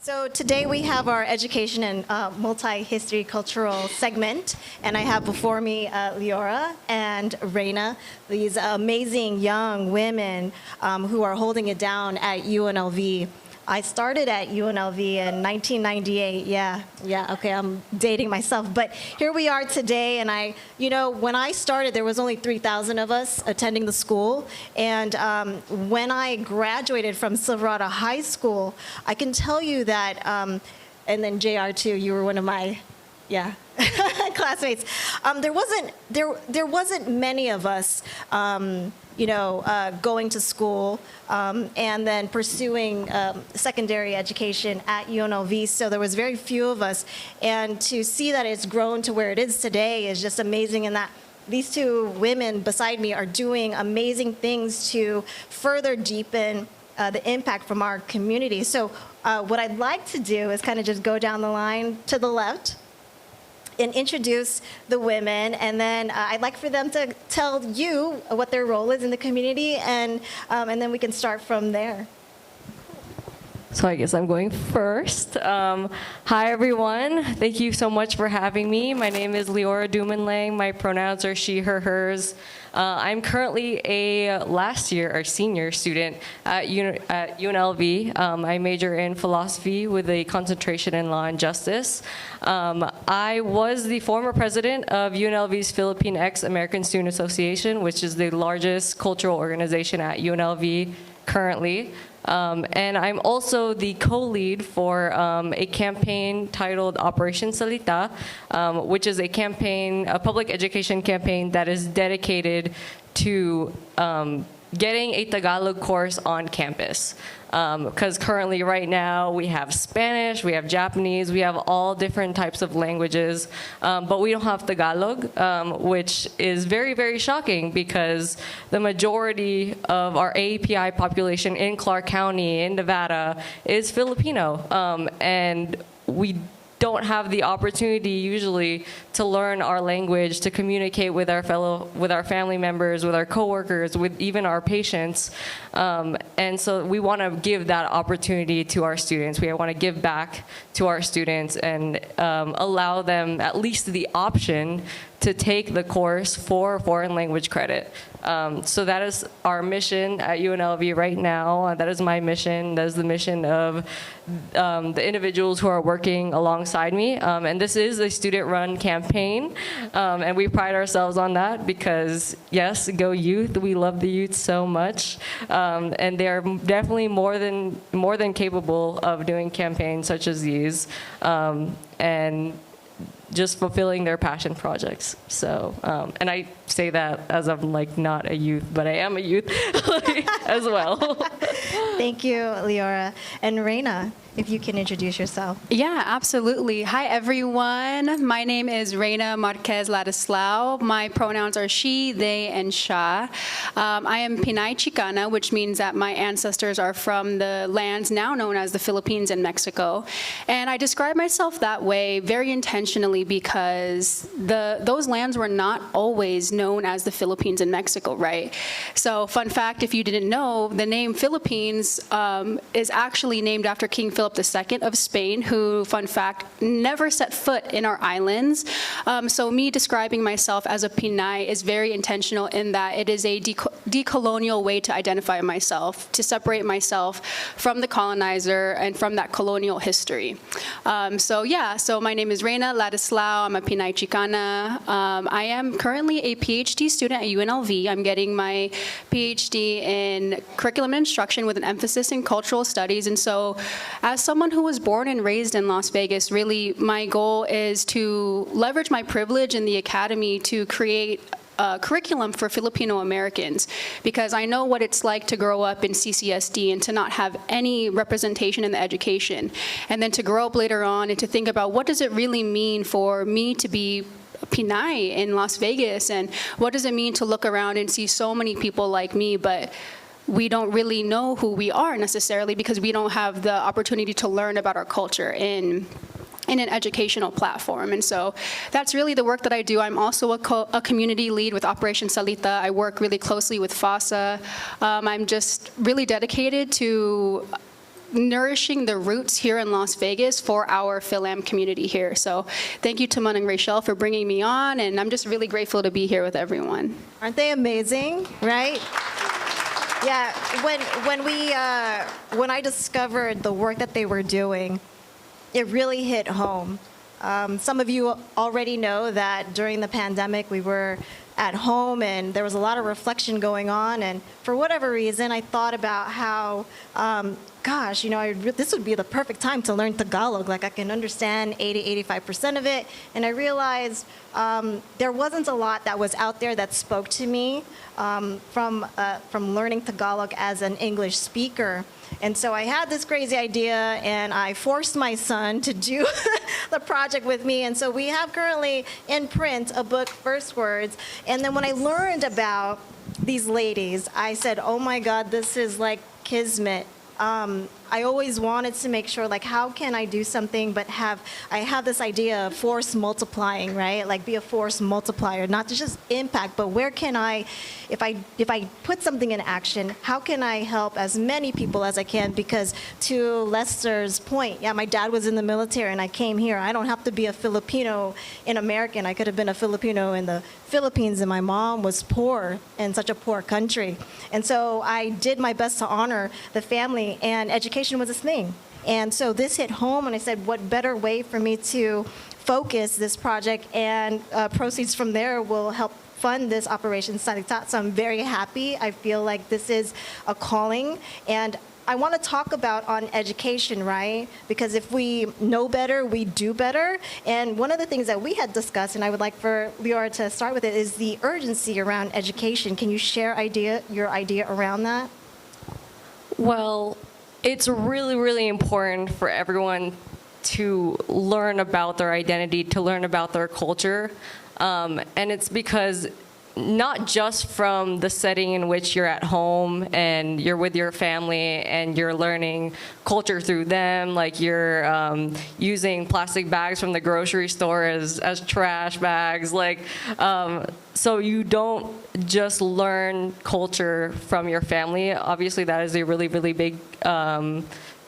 So today we have our education and multi-history cultural segment, and I have before me Leora and Raina, these amazing young women who are holding it down at UNLV. I started at UNLV in 1998. Yeah, okay, I'm dating myself. But here we are today, and when I started, there was only 3,000 of us attending the school. And when I graduated from Silverado High School, I can tell you that, and then JR too, you were one of my, classmates. There wasn't many of us, going to school and then pursuing secondary education at UNLV. So there was very few of us. And to see that it's grown to where it is today is just amazing, and that these two women beside me are doing amazing things to further deepen the impact from our community. So what I'd like to do is kind of just go down the line to the left and introduce the women, and then I'd like for them to tell you what their role is in the community, and then we can start from there. So I guess I'm going first. Hi, everyone. Thank you so much for having me. My name is Leora Dumanlang. My pronouns are she, her, hers. I'm currently a last year or senior student at UNLV. I major in philosophy with a concentration in law and justice. I was the former president of UNLV's Filipino American Student Association, which is the largest cultural organization at UNLV currently. And I'm also the co-lead for a campaign titled Operation Salita, which is a public education campaign that is dedicated to getting a Tagalog course on campus. Because currently, right now, we have Spanish, we have Japanese, we have all different types of languages, but we don't have Tagalog, which is very, very shocking because the majority of our AAPI population in Clark County, in Nevada, is Filipino, and we don't have the opportunity usually to learn our language, to communicate with our family members, with our coworkers, with even our patients. And so we want to give that opportunity to our students. We want to give back to our students and allow them at least the option to take the course for foreign language credit. So that is our mission at UNLV right now. That is my mission. That is the mission of the individuals who are working alongside me. And this is a student-run campaign, and we pride ourselves on that because, yes, go youth. We love the youth so much, and they are definitely more than capable of doing campaigns such as these, and just fulfilling their passion projects. So, and I say that as I'm not a youth, but I am a youth as well. Thank you, Leora. And Raina, if you can introduce yourself. Yeah, absolutely. Hi, everyone. My name is Raina Ladislao. My pronouns are she, they, and siya. I am Pinay Chicana, which means that my ancestors are from the lands now known as the Philippines and Mexico. And I describe myself that way very intentionally because those lands were not always known as the Philippines and Mexico, right? So, fun fact, if you didn't know, the name Philippines is actually named after King Philip II of Spain, who, fun fact, never set foot in our islands. So me describing myself as a Pinay is very intentional in that it is a decolonial way to identify myself, to separate myself from the colonizer and from that colonial history. So my name is Raina Ladislao. I'm a Pinay Chicana. I am currently a PhD student at UNLV. I'm getting my PhD in curriculum and instruction with an emphasis in cultural studies. And so as someone who was born and raised in Las Vegas, really my goal is to leverage my privilege in the academy to create curriculum for Filipino Americans, because I know what it's like to grow up in CCSD and to not have any representation in the education, and then to grow up later on and to think about what does it really mean for me to be Pinay in Las Vegas, and what does it mean to look around and see so many people like me, but we don't really know who we are necessarily because we don't have the opportunity to learn about our culture in an educational platform. And so that's really the work that I do. I'm also a community lead with Operation Salita. I work really closely with FASA. I'm just really dedicated to nourishing the roots here in Las Vegas for our Phil-Am community here. So thank you to Mun and Racelle for bringing me on, and I'm just really grateful to be here with everyone. Aren't they amazing, right? Yeah, when I discovered the work that they were doing, it really hit home. Some of you already know that during the pandemic, we were at home and there was a lot of reflection going on. And for whatever reason, I thought about how, gosh, this would be the perfect time to learn Tagalog. Like I can understand 85% of it. And I realized there wasn't a lot that was out there that spoke to me from learning Tagalog as an English speaker. And so I had this crazy idea, and I forced my son to do the project with me. And so we have currently in print a book, First Words. And then when I learned about these ladies, I said, oh my God, this is like kismet. I always wanted to make sure, like, how can I do something but I have this idea of force multiplying, right? Like be a force multiplier, not to just impact, but where can I, if I put something in action, how can I help as many people as I can? Because to Lester's point, yeah, my dad was in the military and I came here. I don't have to be a Filipino in American. I could have been a Filipino in the Philippines, and my mom was poor in such a poor country. And so I did my best to honor the family, and education was a thing. And so this hit home, and I said, what better way for me to focus this project, and proceeds from there will help fund this Operation Salita. So I'm very happy. I feel like this is a calling, and I want to talk about on education, right? Because if we know better, we do better. And one of the things that we had discussed, and I would like for Leora to start with it, is the urgency around education. Can you share your idea around that? Well, it's really, really important for everyone to learn about their identity, to learn about their culture. And it's because not just from the setting in which you're at home and you're with your family and you're learning culture through them, like you're using plastic bags from the grocery store as trash bags, so you don't just learn culture from your family. Obviously, that is a really, really big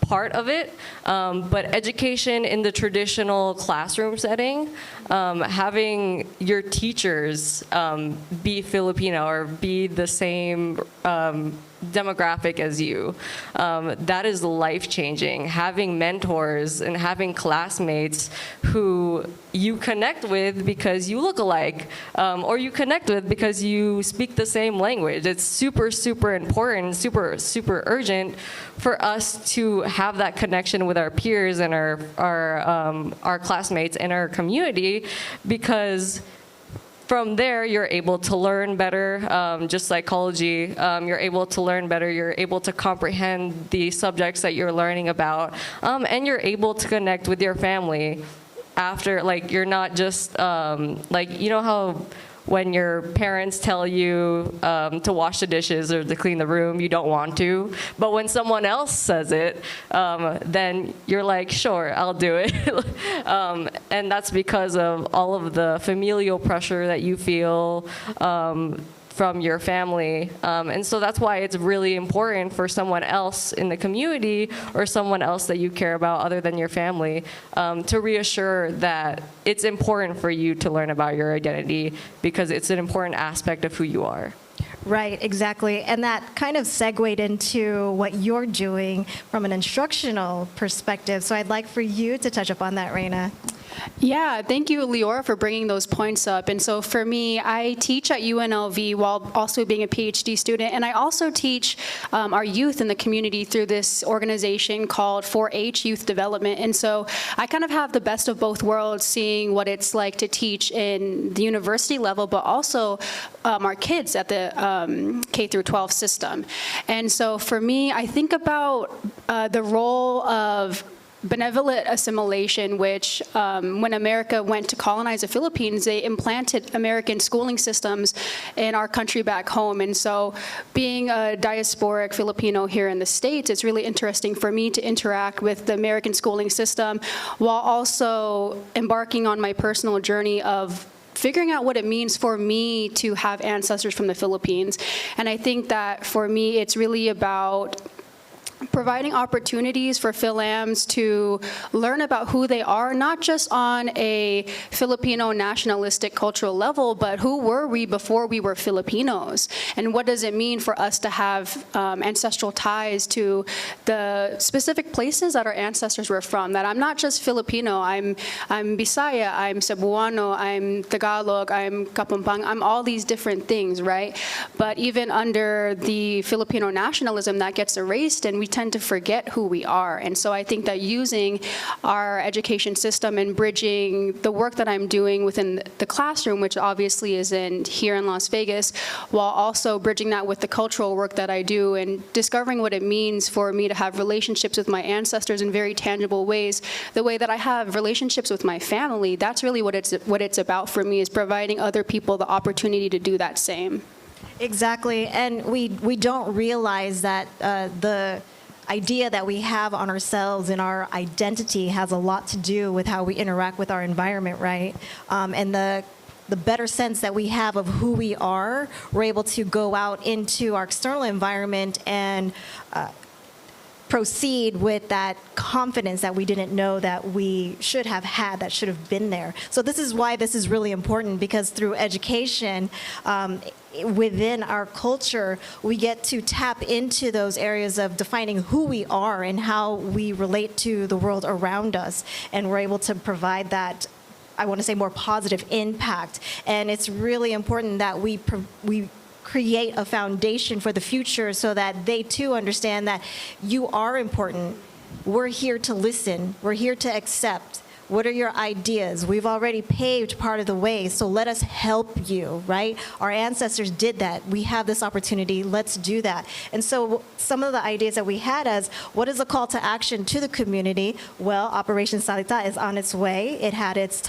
part of it, but education in the traditional classroom setting, having your teachers be Filipino or be the same demographic as you, that is life-changing. Having mentors and having classmates who you connect with because you look alike, or you connect with because you speak the same language. It's super, super important, super, super urgent for us to have that connection with our peers and our classmates and our community, because from there, you're able to learn better, just psychology. You're able to learn better. You're able to comprehend the subjects that you're learning about, and you're able to connect with your family after. Like, you're not just, you know how when your parents tell you to wash the dishes or to clean the room, you don't want to. But when someone else says it, then you're like, sure, I'll do it. And that's because of all of the familial pressure that you feel from your family. And so that's why it's really important for someone else in the community or someone else that you care about other than your family to reassure that it's important for you to learn about your identity, because it's an important aspect of who you are. Right, exactly. And that kind of segued into what you're doing from an instructional perspective. So I'd like for you to touch upon that, Raina. Yeah, thank you, Leora, for bringing those points up. And so for me, I teach at UNLV while also being a PhD student, and I also teach our youth in the community through this organization called 4-H Youth Development. And so I kind of have the best of both worlds, seeing what it's like to teach in the university level, but also our kids at the K through 12 system. And so for me, I think about the role of benevolent assimilation, which when America went to colonize the Philippines, they implanted American schooling systems in our country back home. And so being a diasporic Filipino here in the States, it's really interesting for me to interact with the American schooling system while also embarking on my personal journey of figuring out what it means for me to have ancestors from the Philippines. And I think that for me, it's really about providing opportunities for Philams to learn about who they are, not just on a Filipino nationalistic cultural level, but who were we before we were Filipinos? And what does it mean for us to have ancestral ties to the specific places that our ancestors were from? That I'm not just Filipino, I'm Bisaya, I'm Cebuano, I'm Tagalog, I'm Kapampangan, I'm all these different things, right? But even under the Filipino nationalism, that gets erased, and we tend to forget who we are. And so I think that using our education system and bridging the work that I'm doing within the classroom, which obviously is here in Las Vegas, while also bridging that with the cultural work that I do and discovering what it means for me to have relationships with my ancestors in very tangible ways, the way that I have relationships with my family, that's really what it's about for me, is providing other people the opportunity to do that same. Exactly, and we don't realize that the idea that we have on ourselves and our identity has a lot to do with how we interact with our environment, right? And the better sense that we have of who we are, we're able to go out into our external environment and proceed with that confidence that we didn't know that we should have had, that should have been there. So this is why this is really important, because through education, within our culture, we get to tap into those areas of defining who we are and how we relate to the world around us. And we're able to provide that, I want to say, more positive impact. And it's really important that we create a foundation for the future so that they too understand that you are important. We're here to listen. We're here to accept. What are your ideas? We've already paved part of the way, so let us help you, right? Our ancestors did that. We have this opportunity. Let's do that. And so some of the ideas that we had as, what is a call to action to the community? Well, Operation Salita is on its way. It had its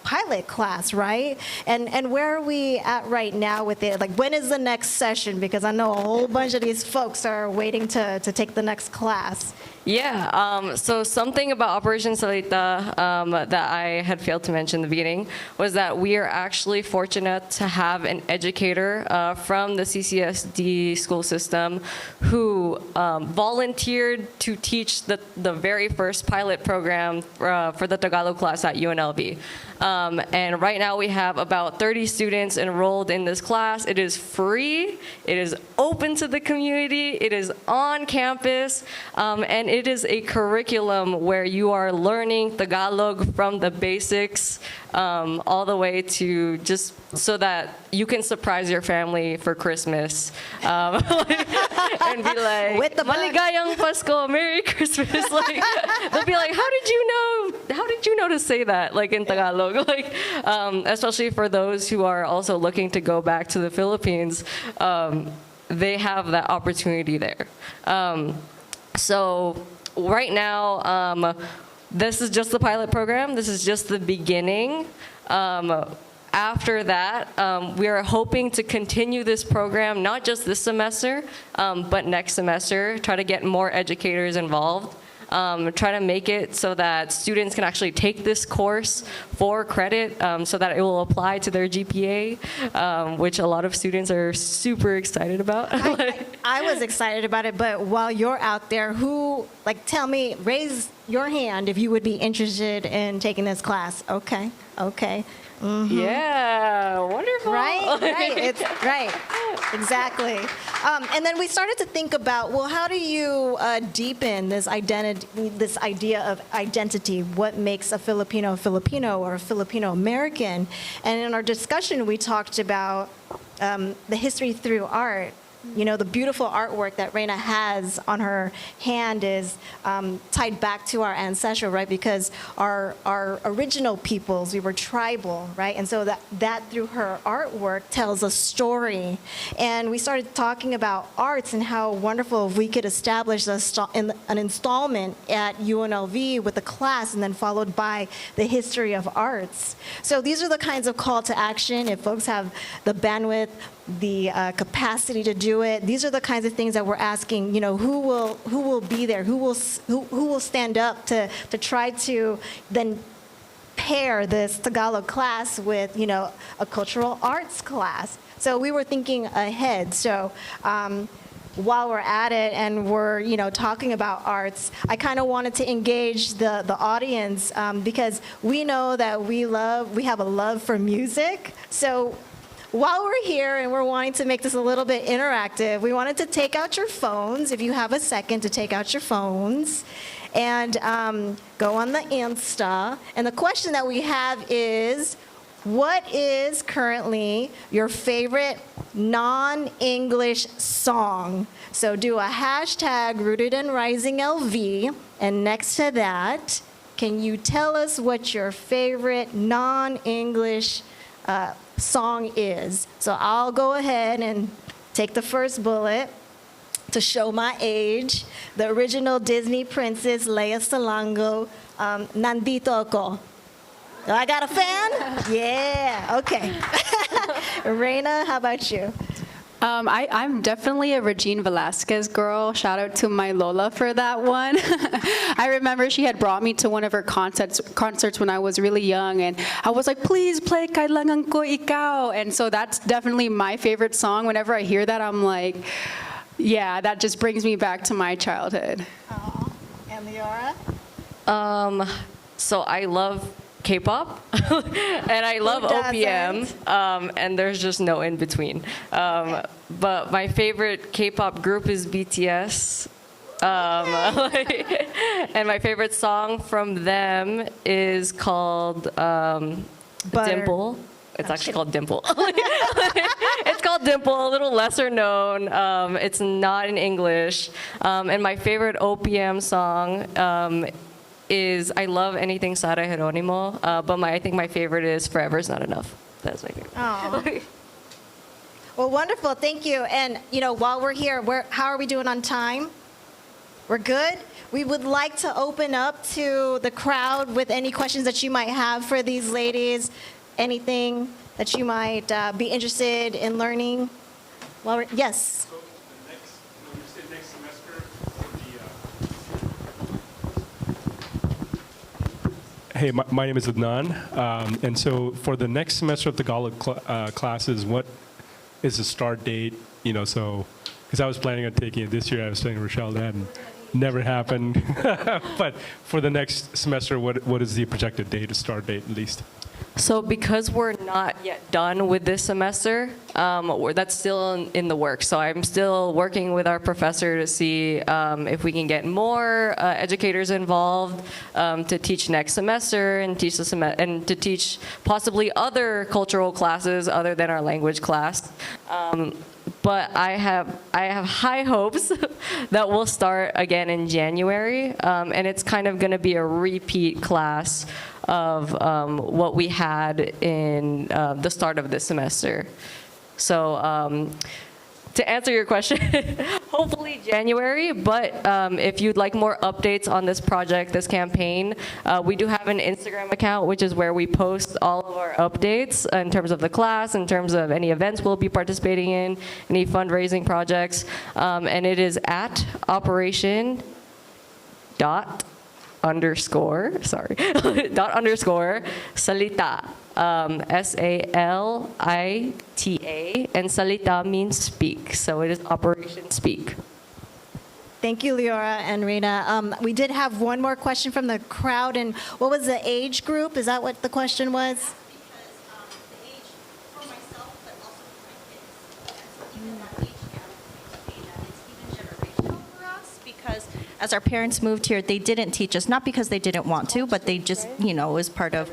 pilot class, right? And where are we at right now with it? Like, when is the next session? Because I know a whole bunch of these folks are waiting to take the next class. Yeah, so something about Operation Salita that I had failed to mention in the beginning was that we are actually fortunate to have an educator from the CCSD school system who volunteered to teach the very first pilot program for the Tagalog class at UNLV. And right now we have about 30 students enrolled in this class. It is free, it is open to the community, it is on campus, and it is a curriculum where you are learning Tagalog from the basics all the way to just so that you can surprise your family for Christmas and be like, With the Maligayang Pasko, Merry Christmas. Like, they'll be like, how did you know to say that, like, in Tagalog? Like, especially for those who are also looking to go back to the Philippines, they have that opportunity there. So right now, this is just the pilot program. This is just the beginning. After that, we are hoping to continue this program, not just this semester, but next semester, try to get more educators involved. Try to make it so that students can actually take this course for credit so that it will apply to their GPA, which a lot of students are super excited about. I was excited about it, but while you're out there, tell me, raise your hand if you would be interested in taking this class. Okay. Mm-hmm. Yeah, wonderful. Right. It's right. Exactly. And then we started to think about, well, how do you deepen this identity, this idea of identity? What makes a Filipino Filipino or a Filipino American? And in our discussion, we talked about the history through art. You know, the beautiful artwork that Raina has on her hand is tied back to our ancestral, right? Because our original peoples, we were tribal, right? And so that through her artwork tells a story. And we started talking about arts and how wonderful if we could establish an installment at UNLV with a class and then followed by the history of arts. So these are the kinds of call to action. If folks have the bandwidth, the capacity to do it. These are the kinds of things that we're asking. You know, who will be there? Who will stand up to try to then pair this Tagalog class with, you know, a cultural arts class? So we were thinking ahead. So while we're at it and we're, talking about arts, I kind of wanted to engage the audience because we know that we have a love for music. So while we're here and we're wanting to make this a little bit interactive, we wanted to take out your phones, if you have a second to take out your phones, and go on the Insta. And the question that we have is, what is currently your favorite non-English song? So do a hashtag Rooted in Rising LV, and next to that, can you tell us what your favorite non-English song is? So I'll go ahead and take the first bullet to show my age. The original Disney princess, Lea Salongo, Nandito Ako. I got a fan? Yeah, okay. Raina, how about you? I'm definitely a Regine Velasquez girl. Shout out to my Lola for that one. I remember she had brought me to one of her concerts when I was really young, and I was like, please play Kailangan Ko Ikaw. And so that's definitely my favorite song. Whenever I hear that, I'm like, yeah, that just brings me back to my childhood. Oh, and Leora? So I love K-pop and I love OPM, and there's just no in between. But my favorite K-pop group is BTS. And my favorite song from them is called Dimple. It's actually called Dimple. It's called Dimple, a little lesser known. It's not in English. And my favorite OPM song is, I love anything Sara Geronimo, but I think my favorite is Forever's Not Enough. That's my favorite. Oh. Well, wonderful. Thank you. And, while we're here, how are we doing on time? We're good? We would like to open up to the crowd with any questions that you might have for these ladies, anything that you might be interested in learning. Yes. So when you say next semester, Hey, my name is Adnan, and so for the next semester of the Tagalog classes, what is the start date? So because I was planning on taking it this year, I was telling Racelle that and never happened. But for the next semester, what is the projected date, start date at least? So because we're not yet done with this semester, that's still in the works. So I'm still working with our professor to see if we can get more educators involved to teach next semester and to teach possibly other cultural classes other than our language class. But I have high hopes that we'll start again in January, and it's kind of going to be a repeat class of what we had in the start of this semester. So to answer your question, hopefully January, but if you'd like more updates on this project, this campaign, we do have an Instagram account, which is where we post all of our updates in terms of the class, in terms of any events we'll be participating in, any fundraising projects, and it is at operation dot underscore salita, SALITA, and salita means speak, so it is Operation Speak. Thank you, Leora and Raina. We did have one more question from the crowd, and what was the age group? Is that what the question was? Because the age for myself, but also for my kids. And so even that age gap between it's even generational for us because as our parents moved here, they didn't teach us, not because they didn't want to, but they just, was part of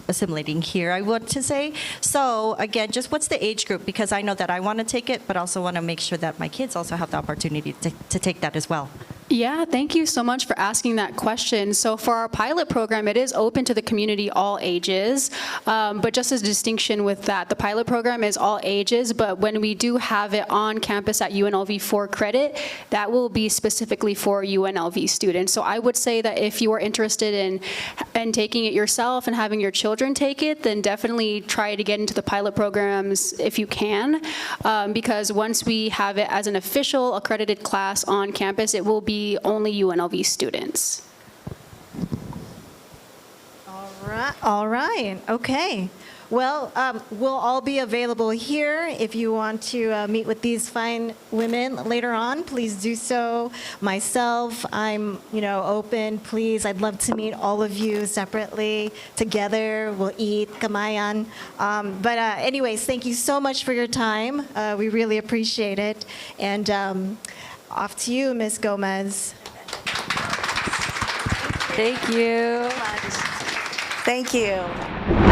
assimilating here, I would to say. So again, just what's the age group? Because I know that I want to take it, but also want to make sure that my kids also have the opportunity to take that as well. Yeah, thank you so much for asking that question. So for our pilot program, it is open to the community, all ages. But just as a distinction with that, the pilot program is all ages, but when we do have it on campus at UNLV for credit, that will be specifically for UNLV students. So I would say that if you are interested in taking it yourself and having your children take it, then definitely try to get into the pilot programs if you can, because once we have it as an official accredited class on campus, it will be only UNLV students. All right. Okay. Well, we'll all be available here. If you want to meet with these fine women later on, please do so. Myself, I'm, open. Please, I'd love to meet all of you separately. Together, we'll eat, kamayan. But anyways, thank you so much for your time. We really appreciate it. And off to you, Ms. Gomez. Thank you. Thank you.